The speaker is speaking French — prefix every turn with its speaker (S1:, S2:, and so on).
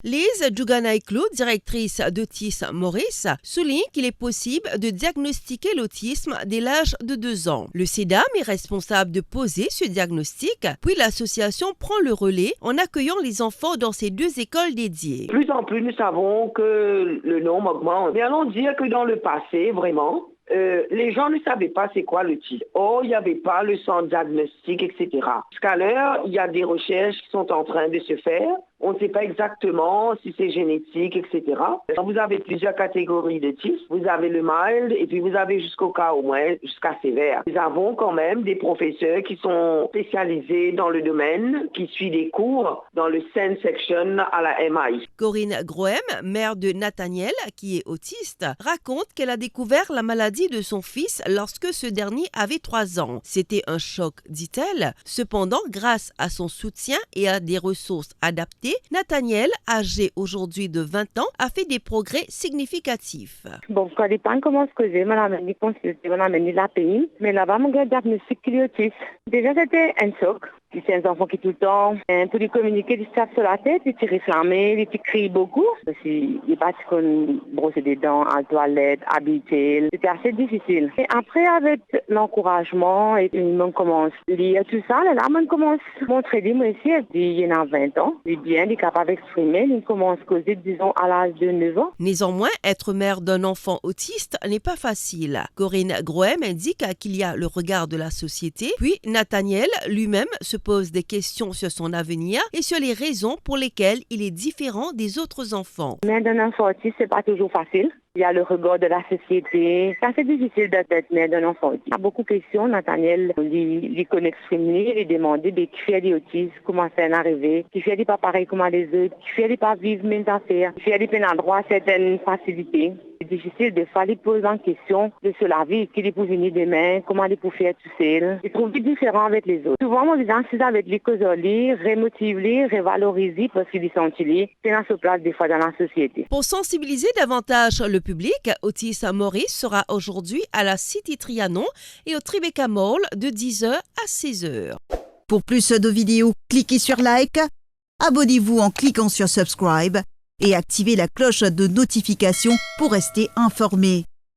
S1: Lise Djouganaï-Clou, directrice d'Autisme Maurice, souligne qu'il est possible de diagnostiquer l'autisme dès l'âge de 2 ans. Le CEDAM est responsable de poser ce diagnostic, puis l'association prend le relais en accueillant les enfants dans ces 2 écoles dédiées.
S2: De plus en plus, nous savons que le nombre augmente. Mais allons dire que dans le passé, vraiment, les gens ne savaient pas c'est quoi l'autisme. Or, il n'y avait pas le centre diagnostic, etc. Jusqu'à l'heure, il y a des recherches qui sont en train de se faire. On ne sait pas exactement si c'est génétique, etc. Vous avez plusieurs catégories d'autisme. Vous avez le mild et puis vous avez jusqu'au cas au moins, jusqu'à sévère. Nous avons quand même des professeurs qui sont spécialisés dans le domaine, qui suivent des cours dans le Sense Section à la MAI.
S1: Corinne Grohem, mère de Nathaniel, qui est autiste, raconte qu'elle a découvert la maladie de son fils lorsque ce dernier avait 3 ans. C'était un choc, dit-elle. Cependant, grâce à son soutien et à des ressources adaptées, Nathaniel, âgé aujourd'hui de 20 ans, a fait des progrès significatifs.
S3: Bon, quand les parents commencent à causer, on a amené consulter, on a amené la pays, mais là-bas, on a diagnostic qu'il est autiste. Déjà, c'était un choc. C'est un enfant qui tout le temps, pour lui communiquer, il tape sur la tête, il tire réflamé, il crie beaucoup. Il n'est pas qu'on brosser des dents, à la toilette, habiter. C'était assez difficile. Et après, avec l'encouragement, et on commence à lire tout ça, là, on commence à montrer lui aussi, il y en a 20 ans, il est bien, il est capable d'exprimer, il commence à causer, disons, à l'âge de 9 ans.
S1: Néanmoins, être mère d'un enfant autiste n'est pas facile. Corinne Grohem indique qu'il y a le regard de la société, puis Nathaniel lui-même se pose des questions sur son avenir et sur les raisons pour lesquelles il est différent des autres enfants.
S3: Mère d'un enfant autiste, c'est pas toujours facile. Il y a le regard de la société. C'est assez difficile d'être mère d'un enfant autiste. Il y a beaucoup de questions. Nathaniel, il connaît exprimer, il demande qui fait l'autisme, comment ça est arrivé, qui fait pas pareil comme les autres, qui fait pas vivre mes affaires, qui fait pas droit à certaines facilités. C'est difficile de faire les poser en question de la vie, qu'il est pour venir demain, comment il est pour faire tout seul. Il trouve différent avec les autres. Souvent, mon disant, c'est avec les causes, remotiver, revaloriser parce qu'il est senti, c'est dans sa place des fois dans la société.
S1: Pour sensibiliser davantage le public, Autisme Maurice sera aujourd'hui à la City Trianon et au Tribeca Mall de 10h à 16h.
S4: Pour plus de vidéos, cliquez sur like, abonnez-vous en cliquant sur subscribe et activez la cloche de notification pour rester informé.